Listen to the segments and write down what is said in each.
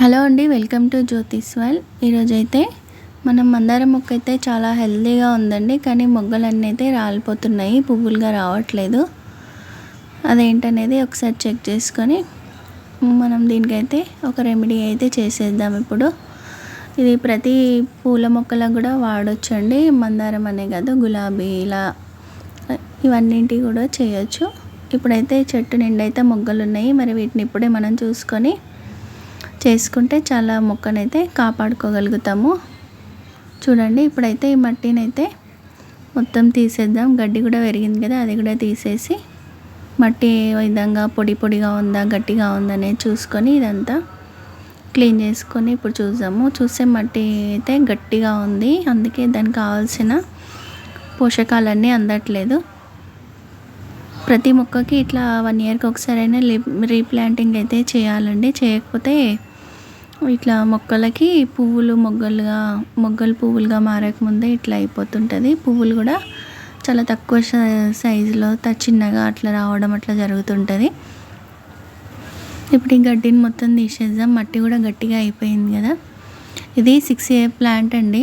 Hello అండి, welcome to జ్యోతిస్ world. ఈరోజైతే మనం మందారం మొక్క అయితే చాలా హెల్తీగా ఉందండి, కానీ మొగ్గలన్నీ అయితే రాలిపోతున్నాయి, పువ్వులుగా రావట్లేదు. అదేంటనేది ఒకసారి చెక్ చేసుకొని మనం దీనికైతే ఒక రెమెడీ అయితే చేసేద్దాం. ఇప్పుడు ఇది ప్రతి పూల మొక్కలకు కూడా వాడొచ్చండి. మందారం అనే కాదు, గులాబీ ఇలా ఇవన్నింటి కూడా చేయొచ్చు. ఇప్పుడైతే చెట్టు నిండా అయితే మొగ్గలు ఉన్నాయి. మరి వీటిని ఇప్పుడే మనం చూసుకొని చేసుకుంటే చాలా మొక్కనైతే కాపాడుకోగలుగుతాము. చూడండి, ఇప్పుడైతే ఈ మట్టిని అయితే మొత్తం తీసేద్దాం. గడ్డి కూడా పెరిగింది కదా, అది కూడా తీసేసి మట్టి ఏ విధంగా పొడి పొడిగా ఉందా గట్టిగా ఉందా అనేది చూసుకొని ఇదంతా క్లీన్ చేసుకొని ఇప్పుడు చూద్దాము. చూస్తే మట్టి అయితే గట్టిగా ఉంది, అందుకే దానికి కావాల్సిన పోషకాలన్నీ అందట్లేదు. ప్రతి మొక్కకి ఇట్లా 1 ఇయర్కి ఒకసారైనా రీప్లాంటింగ్ అయితే చేయాలండి. చేయకపోతే ఇట్లా మొక్కలకి పువ్వులు మొగ్గలు పువ్వులుగా మారకముందే ఇట్లా అయిపోతుంటుంది. పువ్వులు కూడా చాలా తక్కువ సైజులో చిన్నగా అట్లా రావడం అట్లా జరుగుతుంటుంది. ఇప్పుడు ఈ గడ్డిని మొత్తం తీసేద్దాం. మట్టి కూడా గట్టిగా అయిపోయింది కదా. ఇది 6 year ప్లాంట్ అండి.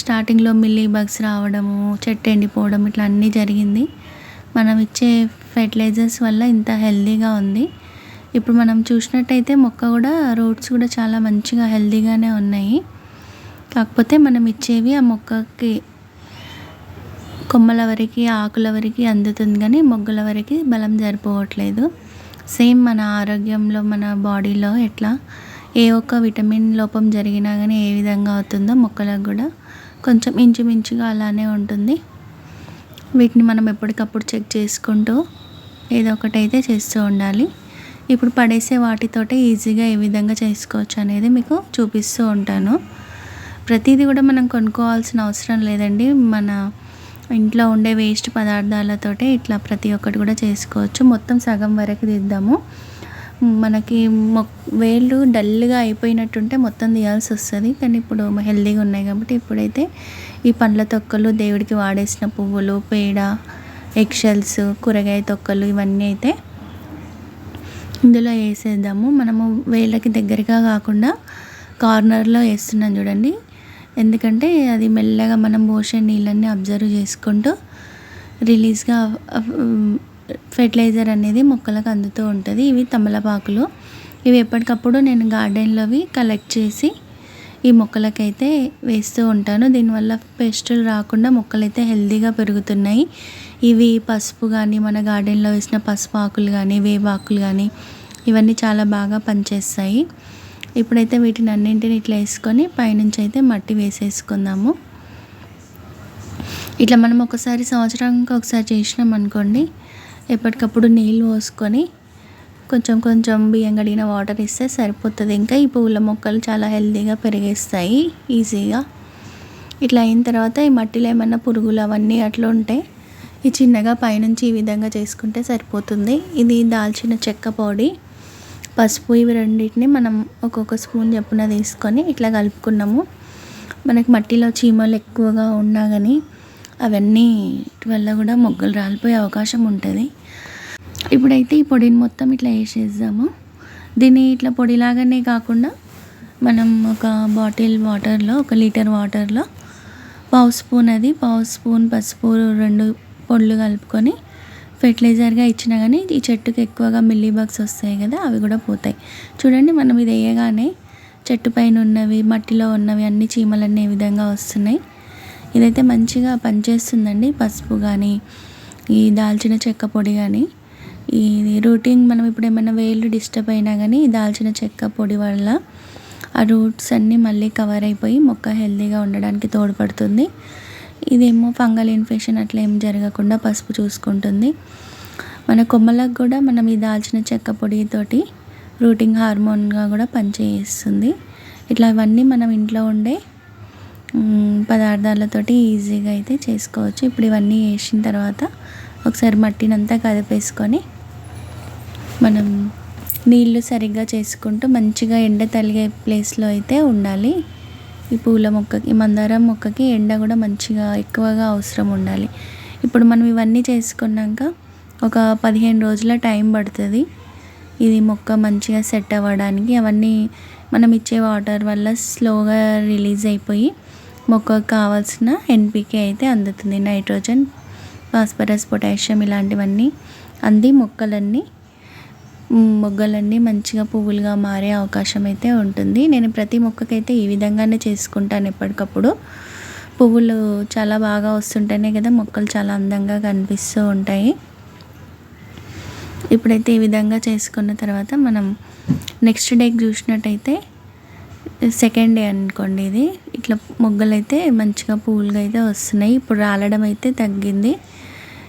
స్టార్టింగ్లో మిల్లీ బగ్స్ రావడము, చెట్టు ఎండిపోవడం ఇట్లా అన్నీ జరిగింది. మనం ఇచ్చే ఫెర్టిలైజర్స్ వల్ల ఇంత హెల్తీగా ఉంది. ఇప్పుడు మనం చూసినట్టయితే మొక్క కూడా రూట్స్ కూడా చాలా మంచిగా హెల్తీగానే ఉన్నాయి. కాకపోతే మనం ఇచ్చేవి ఆ మొక్కకి కొమ్మల వరకు ఆకుల వరకు అందుతుంది, కానీ మొగ్గల వరకు బలం సరిపోవట్లేదు. సేమ్ మన ఆరోగ్యంలో మన బాడీలో ఎట్లా ఏ ఒక్క విటమిన్ లోపం జరిగినా కానీ ఏ విధంగా అవుతుందో మొక్కలకు కూడా కొంచెం ఇంచుమించుగా అలానే ఉంటుంది. వీటిని మనం ఎప్పటికప్పుడు చెక్ చేసుకుంటూ ఏదో ఒకటైతే చేస్తూ ఉండాలి. ఇప్పుడు పడేసే వాటితోటే ఈజీగా ఏ విధంగా చేసుకోవచ్చు అనేది మీకు చూపిస్తూ ఉంటాను. ప్రతిదీ కూడా మనం కొనుక్కోవాల్సిన అవసరం లేదండి. మన ఇంట్లో ఉండే వేస్ట్ పదార్థాలతోటే ఇట్లా ప్రతి ఒక్కటి కూడా చేసుకోవచ్చు. మొత్తం సగం వరకు తీద్దాము. మనకి వేళ్ళు డల్గా అయిపోయినట్టుంటే మొత్తం తీయాల్సి వస్తుంది, కానీ ఇప్పుడు హెల్తీగా ఉన్నాయి కాబట్టి ఇప్పుడైతే ఈ పండ్ల తొక్కలు, దేవుడికి వాడేసిన పువ్వులు, పేడ, ఎగ్షెల్స్, కూరగాయ తొక్కలు ఇవన్నీ అయితే ఇందులో వేసేద్దాము. మనము వేళ్ళకి దగ్గరగా కాకుండా కార్నర్లో వేస్తున్నాం చూడండి. ఎందుకంటే అది మెల్లగా మనం పోసే నీళ్ళన్నీ అబ్జర్వ్ చేసుకుంటూ రిలీజ్గా ఫెర్టిలైజర్ అనేది మొక్కలకు అందుతూ ఉంటుంది. ఇవి తమలపాకులు. ఇవి ఎప్పటికప్పుడు నేను గార్డెన్లోవి కలెక్ట్ చేసి ఈ మొక్కలకైతే వేస్తూ ఉంటాను. దీనివల్ల పెస్టులు రాకుండా మొక్కలైతే హెల్తీగా పెరుగుతున్నాయి. ఇవి పసుపు కానీ, మన గార్డెన్లో వేసిన పసుపు ఆకులు కానీ, వేపాకులు కానీ ఇవన్నీ చాలా బాగా పనిచేస్తాయి. ఇప్పుడైతే వీటిని అన్నింటిని ఇట్లా వేసుకొని పైనుంచి అయితే మట్టి వేసేసుకుందాము. ఇట్లా మనం ఒకసారి సంవత్సరానికి ఒకసారి చేసినాం అనుకోండి, ఎప్పటికప్పుడు నీళ్ళు పోసుకొని కొంచెం కొంచెం బియ్యం కడిగిన వాటర్ ఇస్తే సరిపోతుంది. ఇంకా ఈ పువ్వుల మొక్కలు చాలా హెల్తీగా పెరిగేస్తాయి ఈజీగా. ఇట్లా అయిన తర్వాత ఈ మట్టిలో ఏమన్నా పురుగులు అవన్నీ అట్లా ఉంటే ఈ చిన్నగా పైనుంచి ఈ విధంగా చేసుకుంటే సరిపోతుంది. ఇది దాల్చిన చెక్క పొడి, పసుపు ఇవి రెండింటిని మనం ఒక్కొక్క స్పూన్ చొప్పున తీసుకొని ఇట్లా కలుపుకున్నాము. మనకి మట్టిలో చీమలు ఎక్కువగా ఉన్నా కానీ అవన్నీ వల్ల కూడా మొగ్గలు రాలిపోయే అవకాశం ఉంటుంది. ఇప్పుడైతే ఈ పొడిని మొత్తం ఇట్లా వేసేద్దాము. దీన్ని ఇట్లా పొడిలాగానే కాకుండా మనం ఒక బాటిల్ వాటర్లో, 1 లీటర్ వాటర్లో పావు స్పూన్ పసుపు 2 పొడులు కలుపుకొని ఫెర్టిలైజర్గా ఇచ్చినా కానీ ఈ చెట్టుకి ఎక్కువగా మిల్లీ బగ్స్ వస్తాయి కదా, అవి కూడా పోతాయి. చూడండి, మనం ఇది వేయగానే చెట్టు పైన ఉన్నవి, మట్టిలో ఉన్నవి అన్ని చీమలన్నీ ఏ విధంగా వస్తున్నాయి. ఇదైతే మంచిగా పనిచేస్తుందండి. పసుపు కానీ, ఈ దాల్చిన చెక్క పొడి కానీ, ఈ రూటింగ్ మనం ఇప్పుడు ఏమైనా వేళ్ళు డిస్టర్బ్ అయినా కానీ ఈ దాల్చిన చెక్క పొడి వల్ల ఆ రూట్స్ అన్నీ మళ్ళీ కవర్ అయిపోయి మొక్క హెల్తీగా ఉండడానికి తోడ్పడుతుంది. ఇదేమో ఫంగల్ ఇన్ఫెక్షన్ అట్లా ఏం జరగకుండా పసుపు చూసుకుంటుంది. మన కొమ్మలకు కూడా మనం ఈ దాల్చిన చెక్క పొడితోటి రూటింగ్ హార్మోన్గా కూడా పనిచేస్తుంది. ఇట్లా ఇవన్నీ మనం ఇంట్లో ఉండే పదార్థాలతోటి ఈజీగా అయితే చేసుకోవచ్చు. ఇప్పుడు ఇవన్నీ వేసిన తర్వాత ఒకసారి మట్టినంతా కదిపేసుకొని మనం నీళ్ళు సరిగ్గా చేసుకుంటూ మంచిగా ఎండ తగిలే ప్లేస్లో అయితే ఉండాలి. ఈ పూల మొక్కకి, ఈ మందారం మొక్కకి ఎండ కూడా మంచిగా ఎక్కువగా అవసరం ఉండాలి. ఇప్పుడు మనం ఇవన్నీ చేసుకున్నాక ఒక 15 రోజుల టైం పడుతుంది ఇది మొక్క మంచిగా సెట్ అవ్వడానికి. అవన్నీ మనం ఇచ్చే వాటర్ వల్ల స్లోగా రిలీజ్ అయిపోయి మొక్కకు కావాల్సిన ఎన్పికే అయితే అందుతుంది. నైట్రోజన్, ఫాస్ఫరస్, పొటాషియం ఇలాంటివన్నీ అంది మొగ్గలన్నీ మంచిగా పువ్వులుగా మారే అవకాశం అయితే ఉంటుంది. నేను ప్రతి మొక్కకైతే ఈ విధంగానే చేసుకుంటాను. ఎప్పటికప్పుడు పువ్వులు చాలా బాగా వస్తుంటేనే కదా మొక్కలు చాలా అందంగా కనిపిస్తూ ఉంటాయి. ఇప్పుడైతే ఈ విధంగా చేసుకున్న తర్వాత మనం నెక్స్ట్ డేకి చూసినట్టయితే సెకండ్ డే అనుకోండి, ఇది ఇట్లా మొగ్గలు అయితే మంచిగా పువ్వులుగా అయితే వస్తున్నాయి. ఇప్పుడు రాలడం అయితే తగ్గింది.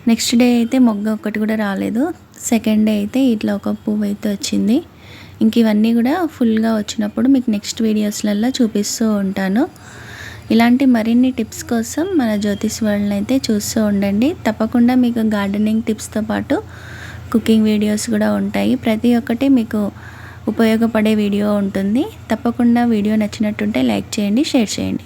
నెక్స్ట్ డే అయితే మొగ్గ ఒకటి కూడా రాలేదు. సెకండ్ డే అయితే ఇట్లా ఒక పువ్వు అయితే వచ్చింది. ఇంక ఇవన్నీ కూడా ఫుల్గా వచ్చినప్పుడు మీకు నెక్స్ట్ వీడియోస్లలో చూపిస్తూ ఉంటాను. ఇలాంటి మరిన్ని టిప్స్ కోసం మన జ్యోతిష్ వరల్డ్ని అయితే చూస్తూ ఉండండి. తప్పకుండా మీకు గార్డెనింగ్ టిప్స్తో పాటు కుకింగ్ వీడియోస్ కూడా ఉంటాయి. ప్రతి ఒక్కటి మీకు ఉపయోగపడే వీడియో ఉంటుంది. తప్పకుండా వీడియో నచ్చినట్టుంటే లైక్ చేయండి, షేర్ చేయండి.